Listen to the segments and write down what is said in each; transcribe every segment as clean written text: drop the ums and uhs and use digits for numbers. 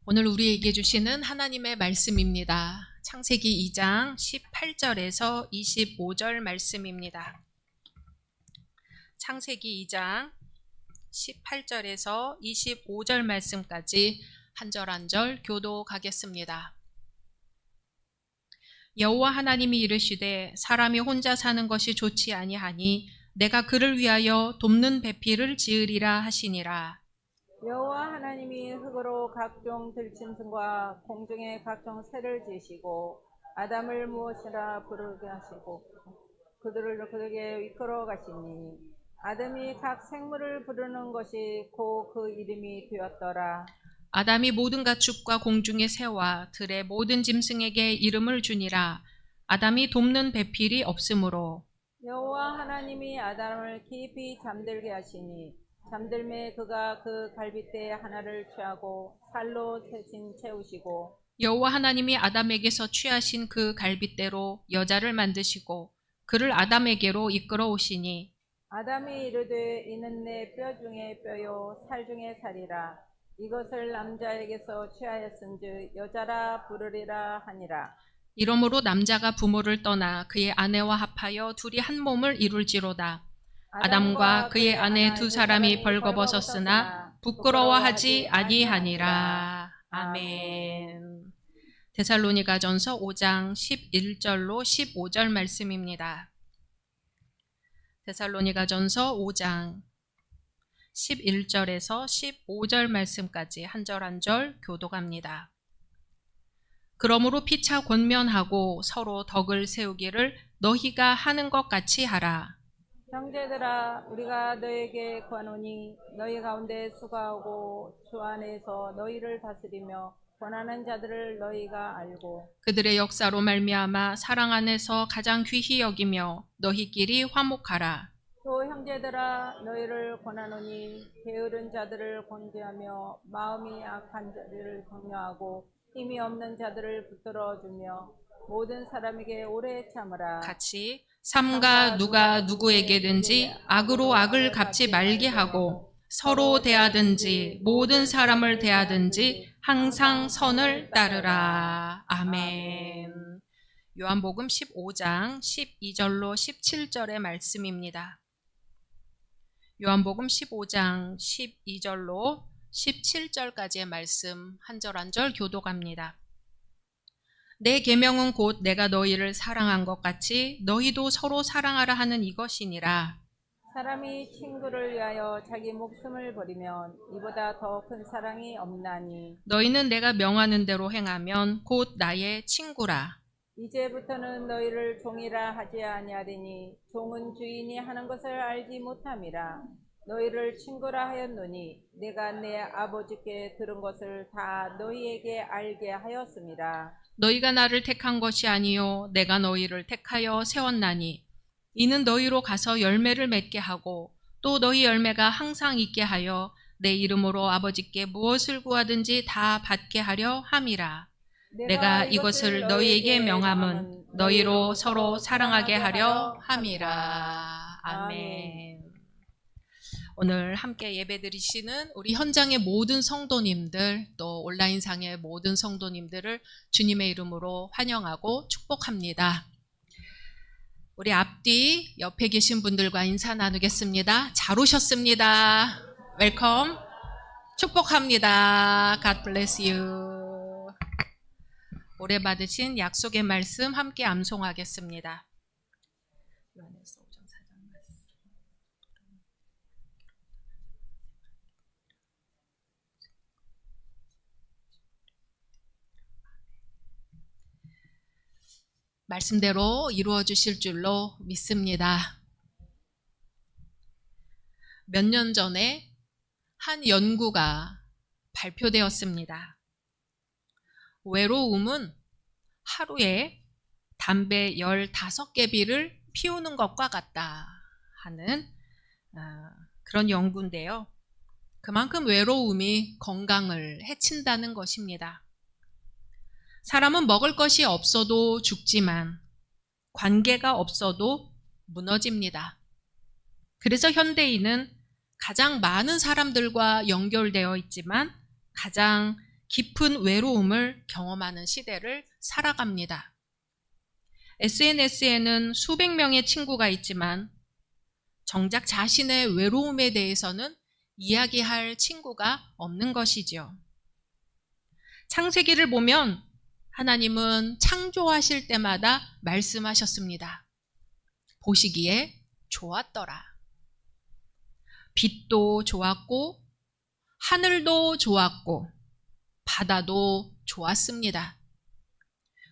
오늘 우리에게 주시는 하나님의 말씀입니다. 창세기 2장 18절에서 25절 말씀입니다. 창세기 2장 18절에서 25절 말씀까지 한 절 한 절 교독하겠습니다. 여호와 하나님이 이르시되 사람이 혼자 사는 것이 좋지 아니하니 내가 그를 위하여 돕는 배필을 지으리라 하시니라. 여호와 하나님이 흙으로 각종 들짐승과 공중의 각종 새를 지으시고 아담을 무엇이라 부르게 하시고 그들을 그에게 이끌어 가시니 아담이 각 생물을 부르는 것이 곧 그 이름이 되었더라. 아담이 모든 가축과 공중의 새와 들의 모든 짐승에게 이름을 주니라. 아담이 돕는 배필이 없으므로 여호와 하나님이 아담을 깊이 잠들게 하시니 잠들매 그가 그 갈빗대 하나를 취하고 살로 세신 채우시고 여호와 하나님이 아담에게서 취하신 그 갈빗대로 여자를 만드시고 그를 아담에게로 이끌어 오시니 아담이 이르되 이는 내 뼈 중에 뼈요 살 중에 살이라. 이것을 남자에게서 취하였은즉 여자라 부르리라 하니라. 이러므로 남자가 부모를 떠나 그의 아내와 합하여 둘이 한 몸을 이룰지로다. 아담과 그의 아내 두 사람이 벌거벗었으나 부끄러워하지 아니하니라. 아멘. 데살로니가전서 5장 11절로 15절 말씀입니다. 데살로니가전서 5장 11절에서 15절 말씀까지 한 절 한 절 교독합니다. 그러므로 피차 권면하고 서로 덕을 세우기를 너희가 하는 것 같이 하라. 형제들아 우리가 너에게 구하노니 너희 가운데 수고하고 주 안에서 너희를 다스리며 권하는 자들을 너희가 알고 그들의 역사로 말미암아 사랑 안에서 가장 귀히 여기며 너희끼리 화목하라. 또 형제들아 너희를 권하노니 게으른 자들을 권고하며 마음이 악한 자들을 격려하고 힘이 없는 자들을 붙들어주며 모든 사람에게 오래 참으라. 같이 삼가 누가 누구에게든지 악으로 악을 갚지 말게 하고 서로 대하든지 모든 사람을 대하든지 항상 선을 따르라. 아멘. 요한복음 15장 12절로 17절의 말씀입니다. 요한복음 15장 12절로 17절까지의 말씀 한 절 한 절 교독합니다. 내 계명은 곧 내가 너희를 사랑한 것 같이 너희도 서로 사랑하라 하는 이것이니라. 사람이 친구를 위하여 자기 목숨을 버리면 이보다 더 큰 사랑이 없나니 너희는 내가 명하는 대로 행하면 곧 나의 친구라. 이제부터는 너희를 종이라 하지 아니하리니 종은 주인이 하는 것을 알지 못함이라. 너희를 친구라 하였노니 내가 내 아버지께 들은 것을 다 너희에게 알게 하였음이라. 너희가 나를 택한 것이 아니요 내가 너희를 택하여 세웠나니 이는 너희로 가서 열매를 맺게 하고 또 너희 열매가 항상 있게 하여 내 이름으로 아버지께 무엇을 구하든지 다 받게 하려 함이라. 내가 이것을 너희에게 명함은 너희로 서로 사랑하게 하려 함이라. 아멘. 오늘 함께 예배드리시는 우리 현장의 모든 성도님들 또 온라인상의 모든 성도님들을 주님의 이름으로 환영하고 축복합니다. 우리 앞뒤 옆에 계신 분들과 인사 나누겠습니다. 잘 오셨습니다. 웰컴. 축복합니다. God bless you. 올해 받으신 약속의 말씀 함께 암송하겠습니다. 요한일서 5장 4절 말씀. 말씀대로 이루어 주실 줄로 믿습니다. 몇 년 전에 한 연구가 발표되었습니다. 외로움은 하루에 담배 15개비를 피우는 것과 같다 하는 그런 연구인데요. 그만큼 외로움이 건강을 해친다는 것입니다. 사람은 먹을 것이 없어도 죽지만 관계가 없어도 무너집니다. 그래서 현대인은 가장 많은 사람들과 연결되어 있지만 가장 깊은 외로움을 경험하는 시대를 살아갑니다. SNS에는 수백 명의 친구가 있지만 정작 자신의 외로움에 대해서는 이야기할 친구가 없는 것이지요. 창세기를 보면 하나님은 창조하실 때마다 말씀하셨습니다. 보시기에 좋았더라. 빛도 좋았고 하늘도 좋았고 바다도 좋았습니다.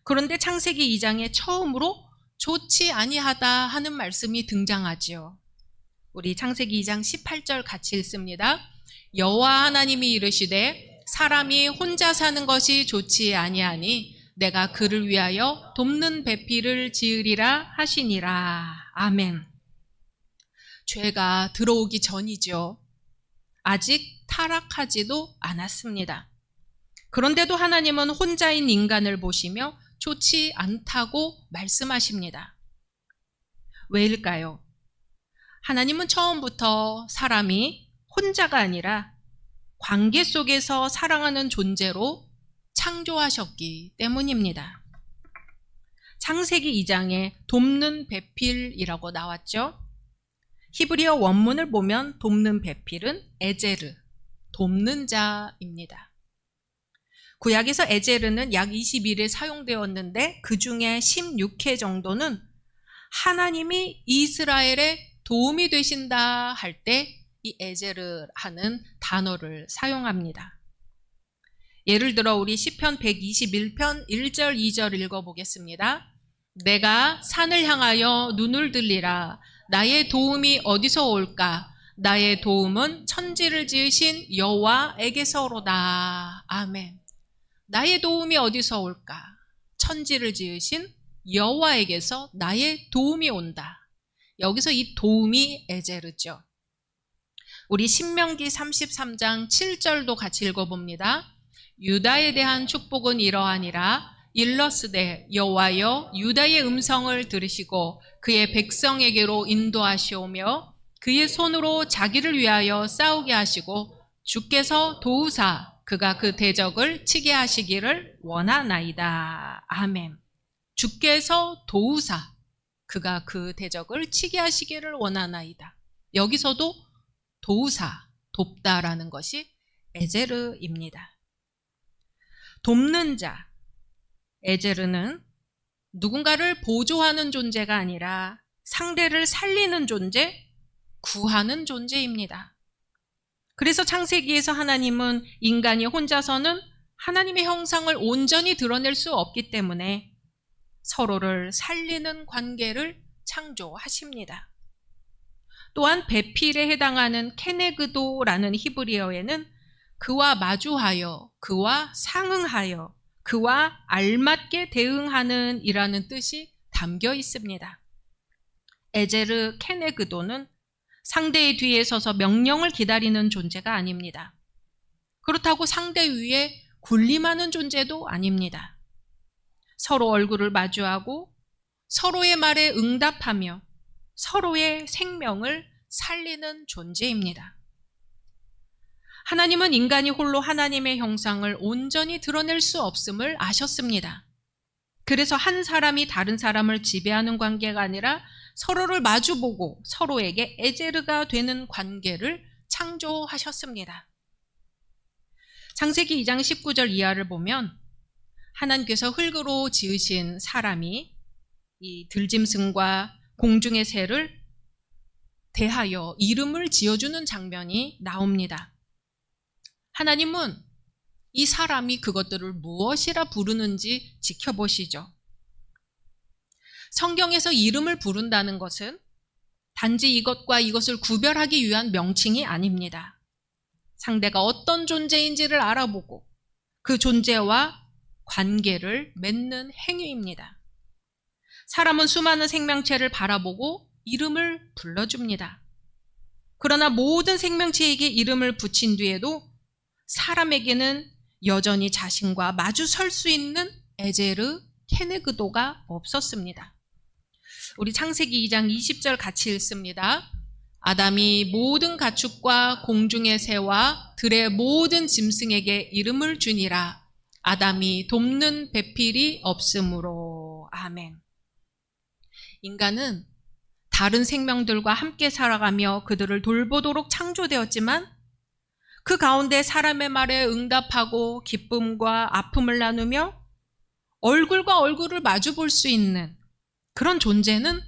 그런데 창세기 2장에 처음으로 좋지 아니하다 하는 말씀이 등장하지요. 우리 창세기 2장 18절 같이 읽습니다. 여호와 하나님이 이르시되 사람이 혼자 사는 것이 좋지 아니하니 내가 그를 위하여 돕는 배필을 지으리라 하시니라. 아멘. 죄가 들어오기 전이죠. 아직 타락하지도 않았습니다. 그런데도 하나님은 혼자인 인간을 보시며 좋지 않다고 말씀하십니다. 왜일까요? 하나님은 처음부터 사람이 혼자가 아니라 관계 속에서 사랑하는 존재로 창조하셨기 때문입니다. 창세기 2장에 돕는 배필이라고 나왔죠. 히브리어 원문을 보면 돕는 배필은 에제르, 돕는 자입니다. 구약에서 에제르는 약 21회 사용되었는데 그 중에 16회 정도는 하나님이 이스라엘에 도움이 되신다 할 때 이 에제르 하는 단어를 사용합니다. 예를 들어 우리 시편 121편 1절 2절 읽어보겠습니다. 내가 산을 향하여 눈을 들리라. 나의 도움이 어디서 올까? 나의 도움은 천지를 지으신 여호와에게서로다. 아멘. 나의 도움이 어디서 올까? 천지를 지으신 여호와에게서 나의 도움이 온다. 여기서 이 도움이 에제르죠. 우리 신명기 33장 7절도 같이 읽어봅니다. 유다에 대한 축복은 이러하니라. 일러스되 여호와여 유다의 음성을 들으시고 그의 백성에게로 인도하시오며 그의 손으로 자기를 위하여 싸우게 하시고 주께서 도우사 그가 그 대적을 치게 하시기를 원하나이다. 아멘. 주께서 도우사 그가 그 대적을 치게 하시기를 원하나이다. 여기서도 도우사, 돕다라는 것이 에제르입니다. 돕는 자, 에제르는 누군가를 보조하는 존재가 아니라 상대를 살리는 존재, 구하는 존재입니다. 그래서 창세기에서 하나님은 인간이 혼자서는 하나님의 형상을 온전히 드러낼 수 없기 때문에 서로를 살리는 관계를 창조하십니다. 또한 배필에 해당하는 케네그도라는 히브리어에는 그와 마주하여, 그와 상응하여, 그와 알맞게 대응하는 이라는 뜻이 담겨 있습니다. 에제르 케네그도는 상대의 뒤에 서서 명령을 기다리는 존재가 아닙니다. 그렇다고 상대 위에 군림하는 존재도 아닙니다. 서로 얼굴을 마주하고 서로의 말에 응답하며 서로의 생명을 살리는 존재입니다. 하나님은 인간이 홀로 하나님의 형상을 온전히 드러낼 수 없음을 아셨습니다. 그래서 한 사람이 다른 사람을 지배하는 관계가 아니라 서로를 마주보고 서로에게 에제르가 되는 관계를 창조하셨습니다. 창세기 2장 19절 이하를 보면 하나님께서 흙으로 지으신 사람이 이 들짐승과 공중의 새를 대하여 이름을 지어주는 장면이 나옵니다. 하나님은 이 사람이 그것들을 무엇이라 부르는지 지켜보시죠. 성경에서 이름을 부른다는 것은 단지 이것과 이것을 구별하기 위한 명칭이 아닙니다. 상대가 어떤 존재인지를 알아보고 그 존재와 관계를 맺는 행위입니다. 사람은 수많은 생명체를 바라보고 이름을 불러줍니다. 그러나 모든 생명체에게 이름을 붙인 뒤에도 사람에게는 여전히 자신과 마주 설 수 있는 에제르 케네그도가 없었습니다. 우리 창세기 2장 20절 같이 읽습니다. 아담이 모든 가축과 공중의 새와 들의 모든 짐승에게 이름을 주니라. 아담이 돕는 배필이 없으므로. 아멘. 인간은 다른 생명들과 함께 살아가며 그들을 돌보도록 창조되었지만 그 가운데 사람의 말에 응답하고 기쁨과 아픔을 나누며 얼굴과 얼굴을 마주 볼 수 있는 그런 존재는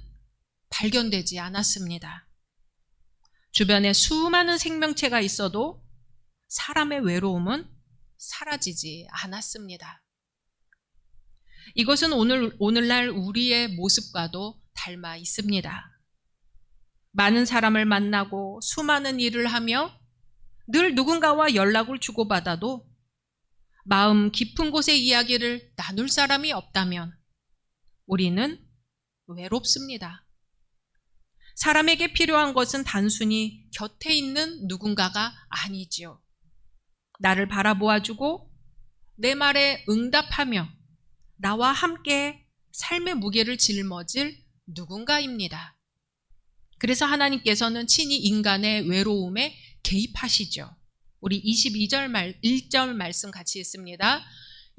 발견되지 않았습니다. 주변에 수많은 생명체가 있어도 사람의 외로움은 사라지지 않았습니다. 이것은 오늘날 우리의 모습과도 닮아 있습니다. 많은 사람을 만나고 수많은 일을 하며 늘 누군가와 연락을 주고받아도 마음 깊은 곳의 이야기를 나눌 사람이 없다면 우리는 외롭습니다. 사람에게 필요한 것은 단순히 곁에 있는 누군가가 아니지요. 나를 바라보아주고 내 말에 응답하며 나와 함께 삶의 무게를 짊어질 누군가입니다. 그래서 하나님께서는 친히 인간의 외로움에 개입하시죠. 우리 1절 말씀 같이 읽습니다.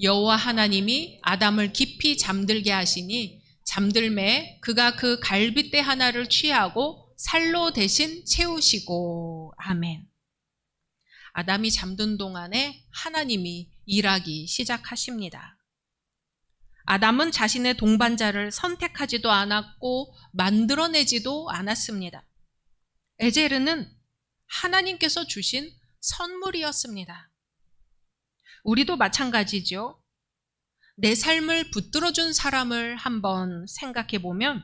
여호와 하나님이 아담을 깊이 잠들게 하시니 잠들매 그가 그 갈빗대 하나를 취하고 살로 대신 채우시고. 아멘. 아담이 잠든 동안에 하나님이 일하기 시작하십니다. 아담은 자신의 동반자를 선택하지도 않았고 만들어내지도 않았습니다. 에제르는 하나님께서 주신 선물이었습니다. 우리도 마찬가지죠. 내 삶을 붙들어준 사람을 한번 생각해 보면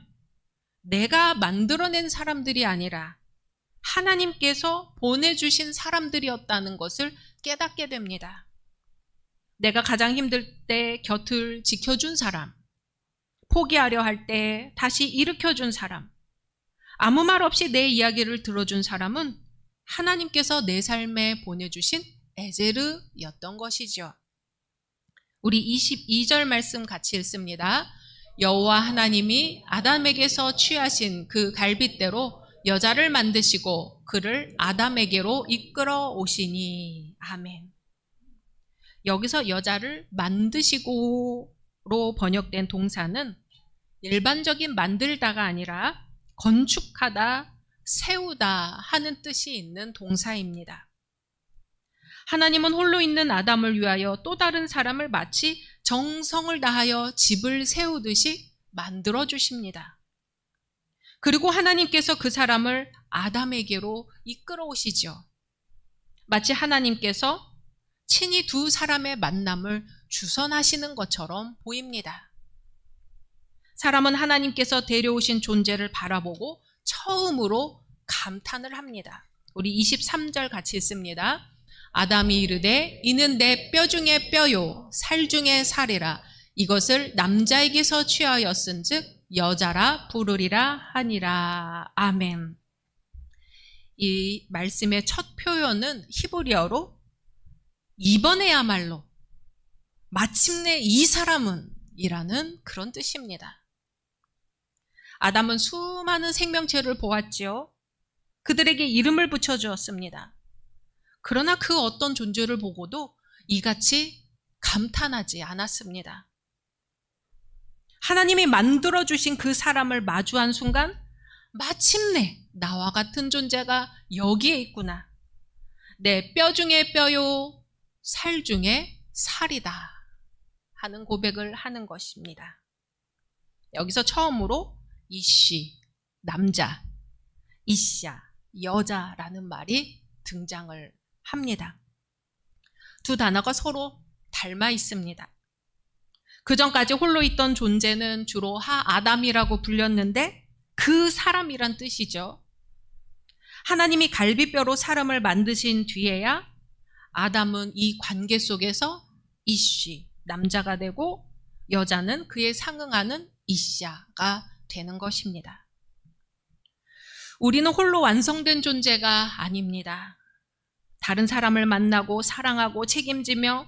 내가 만들어낸 사람들이 아니라 하나님께서 보내주신 사람들이었다는 것을 깨닫게 됩니다. 내가 가장 힘들 때 곁을 지켜준 사람, 포기하려 할 때 다시 일으켜준 사람, 아무 말 없이 내 이야기를 들어준 사람은 하나님께서 내 삶에 보내주신 에제르였던 것이죠. 우리 22절 말씀 같이 읽습니다. 여호와 하나님이 아담에게서 취하신 그 갈빗대로 여자를 만드시고 그를 아담에게로 이끌어 오시니. 아멘. 여기서 여자를 만드시고로 번역된 동사는 일반적인 만들다가 아니라 건축하다, 세우다 하는 뜻이 있는 동사입니다. 하나님은 홀로 있는 아담을 위하여 또 다른 사람을 마치 정성을 다하여 집을 세우듯이 만들어 주십니다. 그리고 하나님께서 그 사람을 아담에게로 이끌어 오시죠. 마치 하나님께서 친히 두 사람의 만남을 주선하시는 것처럼 보입니다. 사람은 하나님께서 데려오신 존재를 바라보고 처음으로 감탄을 합니다. 우리 23절 같이 읽습니다. 아담이 이르되 이는 내 뼈 중에 뼈요 살 중에 살이라. 이것을 남자에게서 취하였은즉 여자라 부르리라 하니라. 아멘. 이 말씀의 첫 표현은 히브리어로 이번에야말로 마침내 이 사람은 이라는 그런 뜻입니다. 아담은 수많은 생명체를 보았지요. 그들에게 이름을 붙여주었습니다. 그러나 그 어떤 존재를 보고도 이같이 감탄하지 않았습니다. 하나님이 만들어주신 그 사람을 마주한 순간 마침내 나와 같은 존재가 여기에 있구나. 내 뼈 중에 뼈요 살 중에 살이다 하는 고백을 하는 것입니다. 여기서 처음으로 이씨, 남자, 이샤, 여자라는 말이 등장을 합니다. 두 단어가 서로 닮아 있습니다. 그 전까지 홀로 있던 존재는 주로 아담이라고 불렸는데 그 사람이란 뜻이죠. 하나님이 갈비뼈로 사람을 만드신 뒤에야 아담은 이 관계 속에서 이씨, 남자가 되고 여자는 그에 상응하는 이샤가 되는 것입니다. 우리는 홀로 완성된 존재가 아닙니다. 다른 사람을 만나고 사랑하고 책임지며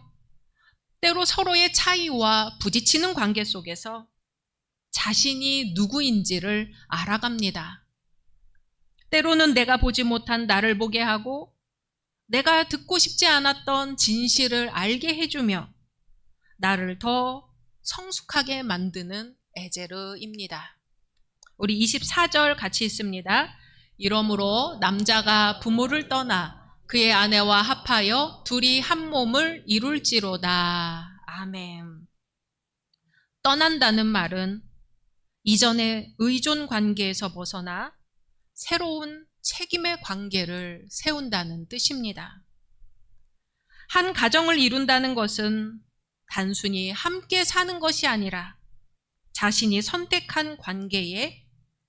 때로 서로의 차이와 부딪히는 관계 속에서 자신이 누구인지를 알아갑니다. 때로는 내가 보지 못한 나를 보게 하고 내가 듣고 싶지 않았던 진실을 알게 해주며 나를 더 성숙하게 만드는 에제르입니다. 우리 24절 같이 읽습니다. 이러므로 남자가 부모를 떠나 그의 아내와 합하여 둘이 한 몸을 이룰지로다. 아멘. 떠난다는 말은 이전의 의존 관계에서 벗어나 새로운 책임의 관계를 세운다는 뜻입니다. 한 가정을 이룬다는 것은 단순히 함께 사는 것이 아니라 자신이 선택한 관계에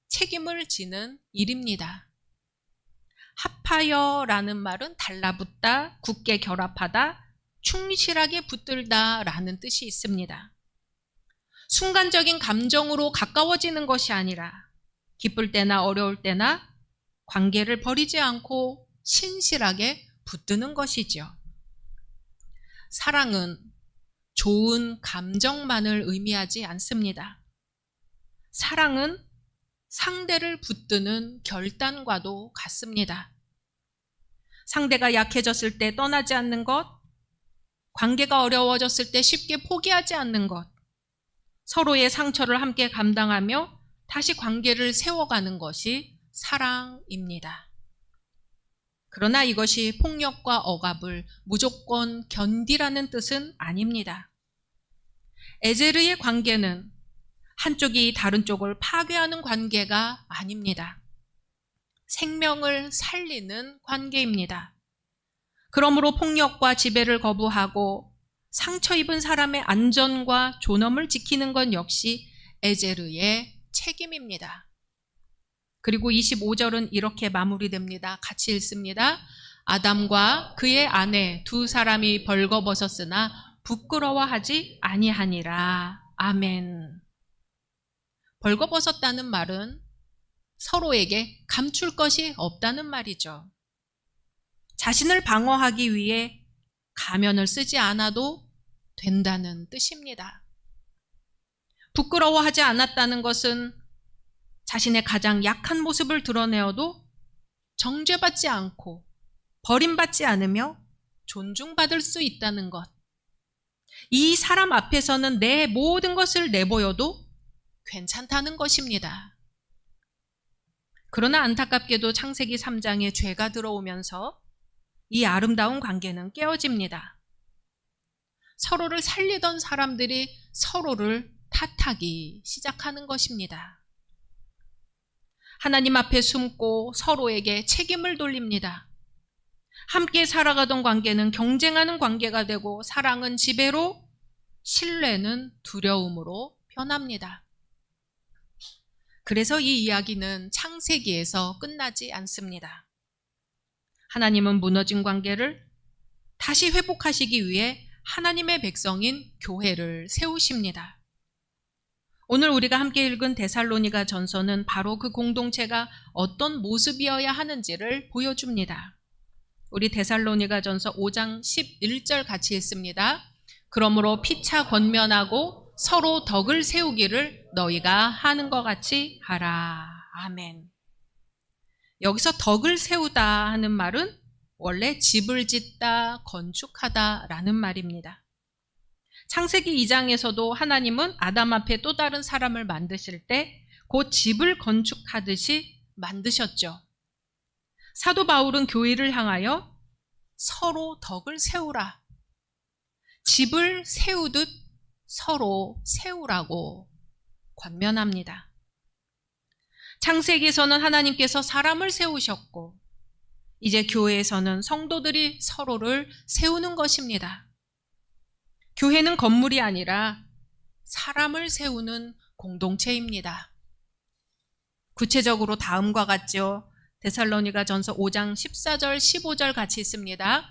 책임을 지는 일입니다. 합하여라는 말은 달라붙다, 굳게 결합하다, 충실하게 붙들다 라는 뜻이 있습니다. 순간적인 감정으로 가까워지는 것이 아니라 기쁠 때나 어려울 때나 관계를 버리지 않고 신실하게 붙드는 것이죠. 사랑은 좋은 감정만을 의미하지 않습니다. 사랑은 상대를 붙드는 결단과도 같습니다. 상대가 약해졌을 때 떠나지 않는 것, 관계가 어려워졌을 때 쉽게 포기하지 않는 것, 서로의 상처를 함께 감당하며 다시 관계를 세워가는 것이 사랑입니다. 그러나 이것이 폭력과 억압을 무조건 견디라는 뜻은 아닙니다. 에제르의 관계는 한쪽이 다른 쪽을 파괴하는 관계가 아닙니다. 생명을 살리는 관계입니다. 그러므로 폭력과 지배를 거부하고 상처 입은 사람의 안전과 존엄을 지키는 것 역시 에제르의 책임입니다. 그리고 25절은 이렇게 마무리됩니다. 같이 읽습니다. 아담과 그의 아내 두 사람이 벌거벗었으나 부끄러워하지 아니하니라. 아멘. 벌거벗었다는 말은 서로에게 감출 것이 없다는 말이죠. 자신을 방어하기 위해 가면을 쓰지 않아도 된다는 뜻입니다. 부끄러워하지 않았다는 것은 자신의 가장 약한 모습을 드러내어도 정죄받지 않고 버림받지 않으며 존중받을 수 있다는 것. 이 사람 앞에서는 내 모든 것을 내보여도 괜찮다는 것입니다. 그러나 안타깝게도 창세기 3장에 죄가 들어오면서 이 아름다운 관계는 깨어집니다. 서로를 살리던 사람들이 서로를 탓하기 시작하는 것입니다. 하나님 앞에 숨고 서로에게 책임을 돌립니다. 함께 살아가던 관계는 경쟁하는 관계가 되고 사랑은 지배로, 신뢰는 두려움으로 변합니다. 그래서 이 이야기는 창세기에서 끝나지 않습니다. 하나님은 무너진 관계를 다시 회복하시기 위해 하나님의 백성인 교회를 세우십니다. 오늘 우리가 함께 읽은 데살로니가 전서는 바로 그 공동체가 어떤 모습이어야 하는지를 보여줍니다. 우리 데살로니가 전서 5장 11절 같이 읽습니다. 그러므로 피차 권면하고 서로 덕을 세우기를 너희가 하는 것 같이 하라. 아멘. 여기서 덕을 세우다 하는 말은 원래 집을 짓다, 건축하다 라는 말입니다. 창세기 2장에서도 하나님은 아담 앞에 또 다른 사람을 만드실 때 곧 집을 건축하듯이 만드셨죠. 사도 바울은 교회를 향하여 서로 덕을 세우라. 집을 세우듯 서로 세우라고 권면합니다. 창세기에서는 하나님께서 사람을 세우셨고 이제 교회에서는 성도들이 서로를 세우는 것입니다. 교회는 건물이 아니라 사람을 세우는 공동체입니다. 구체적으로 다음과 같죠. 데살로니가 전서 5장 14절 15절 같이 있습니다.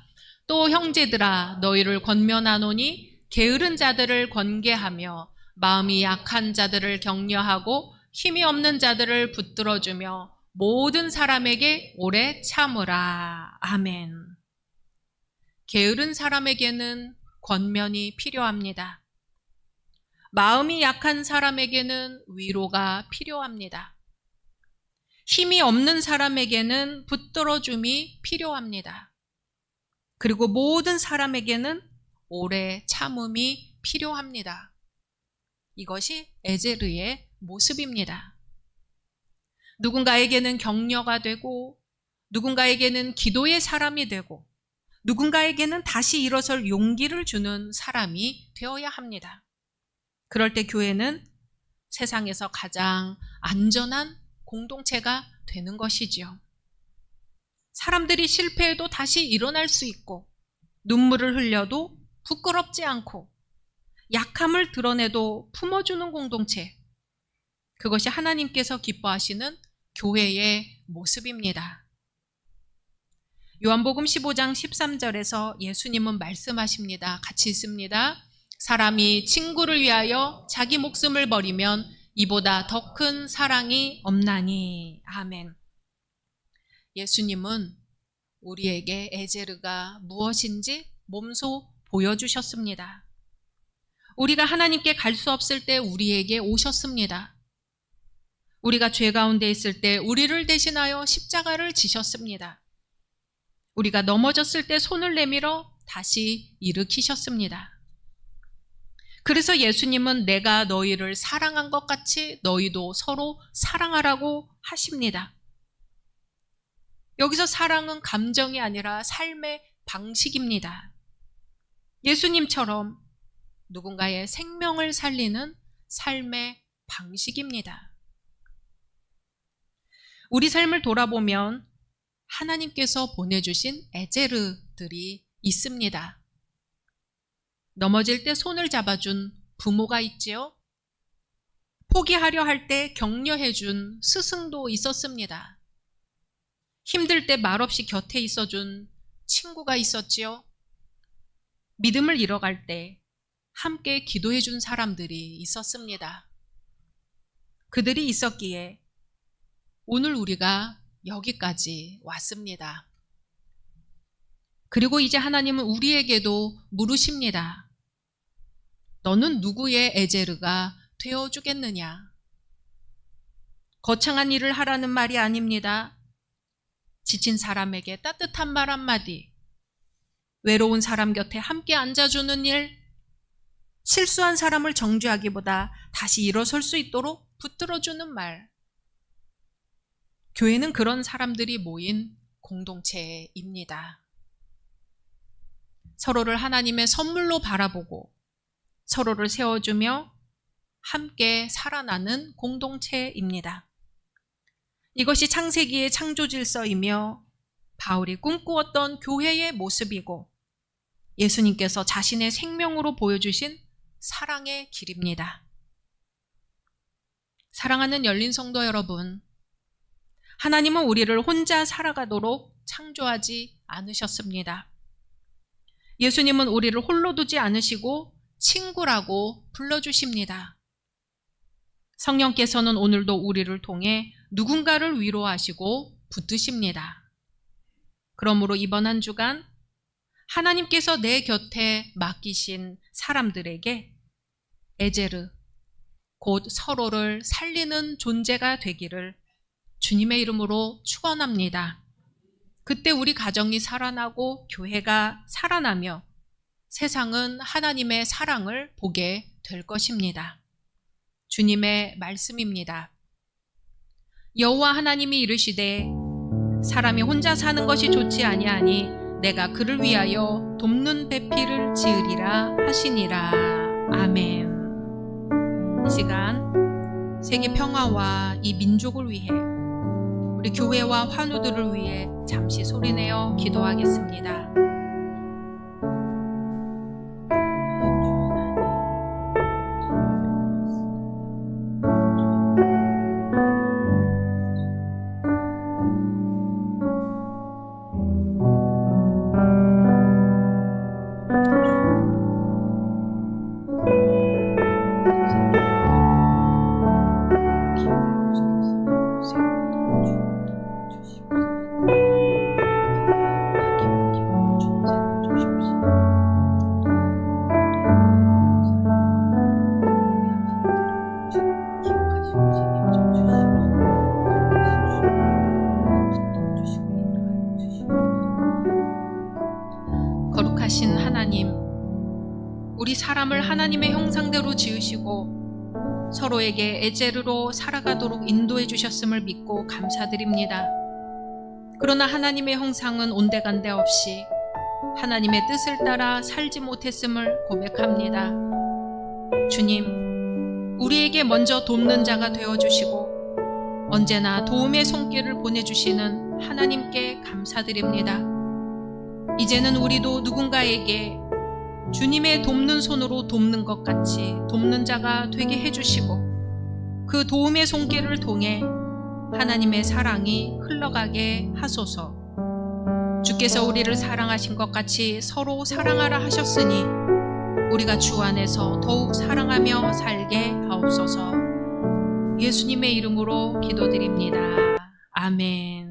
또 형제들아 너희를 권면하노니 게으른 자들을 권계하며 마음이 약한 자들을 격려하고 힘이 없는 자들을 붙들어주며 모든 사람에게 오래 참으라. 아멘. 게으른 사람에게는 권면이 필요합니다. 마음이 약한 사람에게는 위로가 필요합니다. 힘이 없는 사람에게는 붙들어줌이 필요합니다. 그리고 모든 사람에게는 오래 참음이 필요합니다. 이것이 에제르의 모습입니다. 누군가에게는 격려가 되고, 누군가에게는 기도의 사람이 되고, 누군가에게는 다시 일어설 용기를 주는 사람이 되어야 합니다. 그럴 때 교회는 세상에서 가장 안전한 공동체가 되는 것이지요. 사람들이 실패해도 다시 일어날 수 있고, 눈물을 흘려도 부끄럽지 않고, 약함을 드러내도 품어주는 공동체. 그것이 하나님께서 기뻐하시는 교회의 모습입니다. 요한복음 15장 13절에서 예수님은 말씀하십니다. 같이 읽습니다. 사람이 친구를 위하여 자기 목숨을 버리면 이보다 더 큰 사랑이 없나니. 아멘. 예수님은 우리에게 에제르가 무엇인지 몸소 보여주셨습니다. 우리가 하나님께 갈 수 없을 때 우리에게 오셨습니다. 우리가 죄 가운데 있을 때 우리를 대신하여 십자가를 지셨습니다. 우리가 넘어졌을 때 손을 내밀어 다시 일으키셨습니다. 그래서 예수님은 내가 너희를 사랑한 것 같이 너희도 서로 사랑하라고 하십니다. 여기서 사랑은 감정이 아니라 삶의 방식입니다. 예수님처럼 누군가의 생명을 살리는 삶의 방식입니다. 우리 삶을 돌아보면 하나님께서 보내주신 에제르들이 있습니다. 넘어질 때 손을 잡아준 부모가 있지요. 포기하려 할 때 격려해준 스승도 있었습니다. 힘들 때 말없이 곁에 있어준 친구가 있었지요. 믿음을 잃어갈 때 함께 기도해준 사람들이 있었습니다. 그들이 있었기에 오늘 우리가 여기까지 왔습니다. 그리고 이제 하나님은 우리에게도 물으십니다. 너는 누구의 에제르가 되어주겠느냐? 거창한 일을 하라는 말이 아닙니다. 지친 사람에게 따뜻한 말 한마디, 외로운 사람 곁에 함께 앉아주는 일, 실수한 사람을 정죄하기보다 다시 일어설 수 있도록 붙들어주는 말. 교회는 그런 사람들이 모인 공동체입니다. 서로를 하나님의 선물로 바라보고 서로를 세워주며 함께 살아나는 공동체입니다. 이것이 창세기의 창조 질서이며 바울이 꿈꾸었던 교회의 모습이고 예수님께서 자신의 생명으로 보여주신 사랑의 길입니다. 사랑하는 열린 성도 여러분, 하나님은 우리를 혼자 살아가도록 창조하지 않으셨습니다. 예수님은 우리를 홀로 두지 않으시고 친구라고 불러주십니다. 성령께서는 오늘도 우리를 통해 누군가를 위로하시고 붙드십니다. 그러므로 이번 한 주간 하나님께서 내 곁에 맡기신 사람들에게 에제르, 곧 서로를 살리는 존재가 되기를 주님의 이름으로 축원합니다. 그때 우리 가정이 살아나고 교회가 살아나며 세상은 하나님의 사랑을 보게 될 것입니다. 주님의 말씀입니다. 여호와 하나님이 이르시되 사람이 혼자 사는 것이 좋지 아니하니 내가 그를 위하여 돕는 배필을 지으리라 하시니라. 아멘. 이 시간 세계 평화와 이 민족을 위해 우리 교회와 환우들을 위해 잠시 소리내어 기도하겠습니다. 우리 사람을 하나님의 형상대로 지으시고 서로에게 에제르로 살아가도록 인도해 주셨음을 믿고 감사드립니다. 그러나 하나님의 형상은 온데간데 없이 하나님의 뜻을 따라 살지 못했음을 고백합니다. 주님, 우리에게 먼저 돕는 자가 되어주시고 언제나 도움의 손길을 보내주시는 하나님께 감사드립니다. 이제는 우리도 누군가에게 주님의 돕는 손으로 돕는 것 같이 돕는 자가 되게 해주시고 그 도움의 손길을 통해 하나님의 사랑이 흘러가게 하소서. 주께서 우리를 사랑하신 것 같이 서로 사랑하라 하셨으니 우리가 주 안에서 더욱 사랑하며 살게 하옵소서. 예수님의 이름으로 기도드립니다. 아멘.